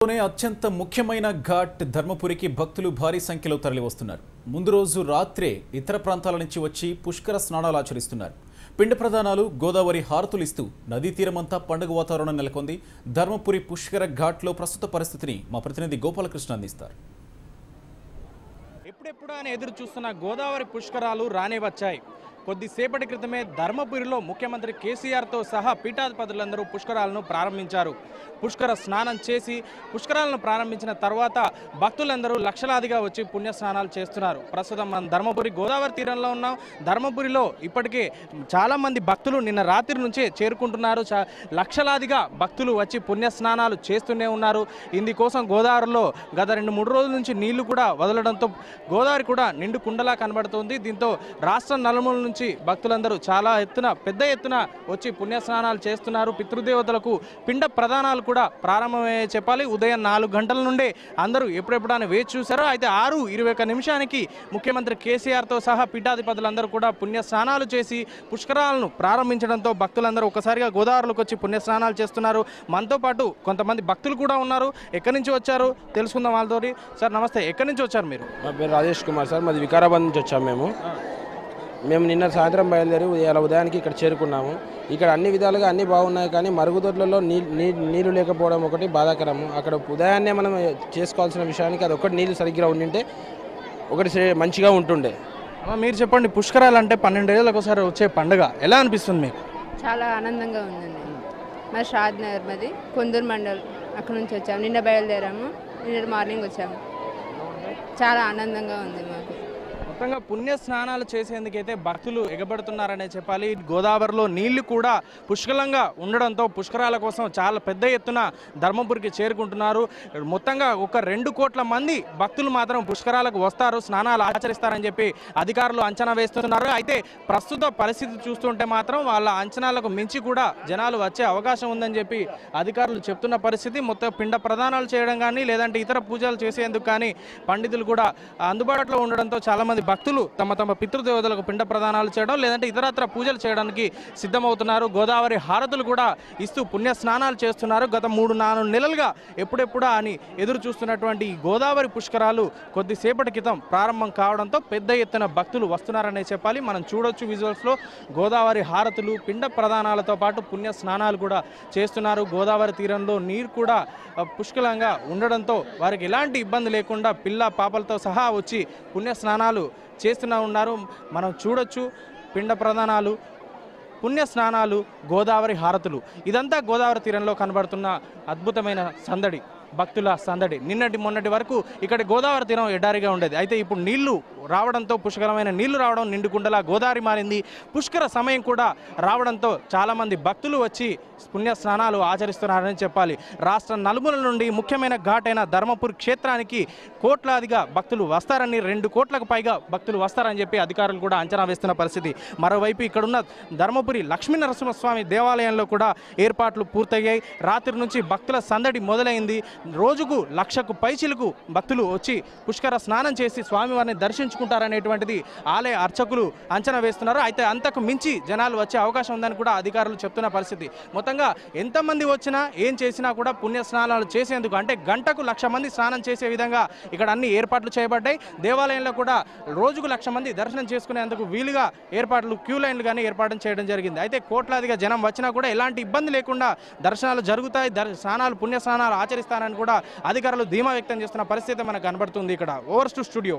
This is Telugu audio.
అత్యంత ముఖ్యమైన ఘాట్ ధర్మపురికి భక్తులు భారీ సంఖ్యలో తరలివస్తున్నారు. ముందు రోజు రాత్రే ఇతర ప్రాంతాల నుంచి వచ్చి పుష్కర స్నానాలు ఆచరిస్తున్నారు. పిండ ప్రదానాలు, గోదావరి హారతులు ఇస్తూ నదీ తీరమంతా పండుగ వాతావరణం నెలకొంది. ధర్మపురి పుష్కర ఘాట్లో ప్రస్తుత పరిస్థితిని మా ప్రతినిధి గోపాలకృష్ణ అందిస్తారు. ఎప్పుడెప్పుడు అని ఎదురు చూస్తున్న గోదావరి పుష్కరాలు రానే వచ్చాయి. కొద్దిసేపటి క్రితమే ధర్మపురిలో ముఖ్యమంత్రి కేసీఆర్తో సహా పీఠాధిపతులందరూ పుష్కరాలను ప్రారంభించారు. పుష్కర స్నానం చేసి పుష్కరాలను ప్రారంభించిన తర్వాత భక్తులందరూ లక్షలాదిగా వచ్చి పుణ్య స్నానాలు చేస్తున్నారు. ప్రస్తుతం మనం ధర్మపురి గోదావరి తీరంలో ఉన్నాం. ధర్మపురిలో ఇప్పటికే చాలామంది భక్తులు నిన్న రాత్రి నుంచే చేరుకుంటున్నారు. లక్షలాదిగా భక్తులు వచ్చి పుణ్య స్నానాలు చేస్తూనే ఉన్నారు. ఇందుకోసం గోదావరిలో గత 2-3 రోజుల నుంచి నీళ్లు కూడా వదలడంతో గోదావరి కూడా నిండు కుండలా కనబడుతోంది. దీంతో రాష్ట్ర నలుమూల నుంచి భక్తులందరూ చాలా పెద్ద ఎత్తున వచ్చి పుణ్యస్నానాలు చేస్తున్నారు. పితృదేవతలకు పిండ ప్రదానాలు కూడా ప్రారంభమయ్యే చెప్పాలి. ఉదయం 4 గంటల నుండే అందరూ ఎప్పుడెప్పుడని వేచి చూశారు. అయితే 6:21 నిమిషానికి ముఖ్యమంత్రి కేసీఆర్తో సహా పీఠాధిపతులందరూ కూడా పుణ్యస్నానాలు చేసి పుష్కరాలను ప్రారంభించడంతో భక్తులందరూ ఒకసారిగా గోదావరిలోకి వచ్చి పుణ్యస్నానాలు చేస్తున్నారు. మనతో పాటు కొంతమంది భక్తులు కూడా ఉన్నారు. ఎక్కడి నుంచి వచ్చారు తెలుసుకుందాం వాళ్ళతోటి. సార్ నమస్తే, ఎక్కడి నుంచి వచ్చారు మీరు? మా పేరు రాజేష్ కుమార్ సార్, మాది వికారాబాద్ నుంచి వచ్చాము. మేము నిన్న సాయంత్రం బయలుదేరి ఉదయానికి ఇక్కడ చేరుకున్నాము. ఇక్కడ అన్ని విధాలుగా అన్నీ బాగున్నాయి, కానీ మరుగుదొడ్లలో నీళ్లు లేకపోవడం ఒకటి బాధాకరము. అక్కడ ఉదయాన్నే మనం చేసుకోవాల్సిన విషయానికి అది ఒకటి నీళ్ళు సరిగ్గా ఉండింటే ఒకటి మంచిగా ఉంటుండే. మీరు చెప్పండి, పుష్కరాలు అంటే 12 ఏళ్ళకి ఒకసారి వచ్చే పండుగ, ఎలా అనిపిస్తుంది మీకు? చాలా ఆనందంగా ఉందండి. మా షాద్ నగర్, మాది కొందూరు మండల్, అక్కడ నుంచి వచ్చాము. నిన్న బయలుదేరాము, నిన్న మార్నింగ్ వచ్చాము. చాలా ఆనందంగా ఉంది మాకు. మొత్తంగా పుణ్య స్నానాలు చేసేందుకైతే భక్తులు ఎగబడుతున్నారనే చెప్పాలి. గోదావరిలో నీళ్లు కూడా పుష్కలంగా ఉండడంతో పుష్కరాల కోసం చాలా పెద్ద ఎత్తున ధర్మపురికి చేరుకుంటున్నారు. మొత్తంగా ఒక 2 కోట్ల మంది భక్తులు మాత్రం పుష్కరాలకు వస్తారు, స్నానాలు ఆచరిస్తారని చెప్పి అధికారులు అంచనా వేస్తున్నారు. అయితే ప్రస్తుత పరిస్థితి చూస్తుంటే మాత్రం వాళ్ళ అంచనాలకు మించి కూడా జనాలు వచ్చే అవకాశం ఉందని చెప్పి అధికారులు చెప్తున్న పరిస్థితి. మొత్తం పిండ ప్రదానాలు చేయడం కానీ లేదంటే ఇతర పూజలు చేసేందుకు కానీ పండితులు కూడా అందుబాటులో ఉండడంతో చాలామంది భక్తులు తమ పితృదేవతలకు పిండ ప్రదానాలు చేయడం లేదంటే ఇతరత్ర పూజలు చేయడానికి సిద్ధమవుతున్నారు. గోదావరి హారతులు కూడా ఇస్తూ పుణ్య స్నానాలు చేస్తున్నారు. గత 3-4 నెలలుగా ఎప్పుడెప్పుడా అని ఎదురు చూస్తున్నటువంటి ఈ గోదావరి పుష్కరాలు కొద్దిసేపటి క్రితం ప్రారంభం కావడంతో పెద్ద ఎత్తున భక్తులు వస్తున్నారనే చెప్పాలి. మనం చూడొచ్చు విజువల్స్లో గోదావరి హారతులు, పిండ ప్రదానాలతో పాటు పుణ్య స్నానాలు కూడా చేస్తున్నారు. గోదావరి తీరంలో నీరు కూడా పుష్కలంగా ఉండడంతో వారికి ఎలాంటి ఇబ్బంది లేకుండా పిల్ల పాపలతో సహా వచ్చి పుణ్య స్నానాలు చేస్తూనే ఉన్నారు. మనం చూడొచ్చు పిండ ప్రదానాలు, పుణ్య స్నానాలు, గోదావరి హారతులు, ఇదంతా గోదావరి తీరంలో కనబడుతున్న అద్భుతమైన సందడి, భక్తుల సందడి. మొన్నటి వరకు ఇక్కడ గోదావరి తీరం ఎడారిగా ఉండేది. అయితే ఇప్పుడు నీళ్లు రావడంతో, పుష్కరమైన నీళ్లు రావడం, నిండుకుండలా గోదావరి మారింది. పుష్కర సమయం కూడా రావడంతో చాలామంది భక్తులు వచ్చి పుణ్య స్నానాలు ఆచరిస్తున్నారని చెప్పాలి. రాష్ట్ర నలుమూలల నుండి ముఖ్యమైన ఘాటైన ధర్మపురి క్షేత్రానికి కోట్లాదిగా భక్తులు వస్తారని, 2 కోట్లకు పైగా భక్తులు వస్తారని చెప్పి అధికారులు కూడా అంచనా వేస్తున్న పరిస్థితి. మరోవైపు ఇక్కడున్న ధర్మపురి లక్ష్మీనరసింహస్వామి దేవాలయంలో కూడా ఏర్పాట్లు పూర్తయ్యాయి. రాత్రి నుంచి భక్తుల సందడి మొదలైంది. రోజుకు 1,00,000కు పైచిలకు భక్తులు వచ్చి పుష్కర స్నానం చేసి స్వామివారిని దర్శించుకుంటారనేటువంటిది ఆలయ అర్చకులు అంచనా వేస్తున్నారు. అయితే అంతకు మించి జనాలు వచ్చే అవకాశం ఉందని కూడా అధికారులు చెప్తున్న పరిస్థితి. మొత్తంగా ఎంతమంది వచ్చినా ఏం చేసినా కూడా పుణ్య స్నానాలు చేసేందుకు, అంటే గంటకు 1,00,000 మంది స్నానం చేసే విధంగా ఇక్కడ అన్ని ఏర్పాట్లు చేయబడ్డాయి. దేవాలయంలో కూడా రోజుకు 1,00,000 మంది దర్శనం చేసుకునేందుకు వీలుగా ఏర్పాట్లు, క్యూ లైన్లు కానీ ఏర్పాటు చేయడం జరిగింది. అయితే కోట్లాదిగా జనం వచ్చినా కూడా ఎలాంటి ఇబ్బంది లేకుండా దర్శనాలు జరుగుతాయి, స్నానాలు, పుణ్య స్నానాలు ఆచరిస్తారని కూడా అధికారులు ధీమా వ్యక్తం చేస్తున్న పరిస్థితి మనకు కనబడుతుంది. ఇక్కడ ఓవర్స్ టు స్టూడియో.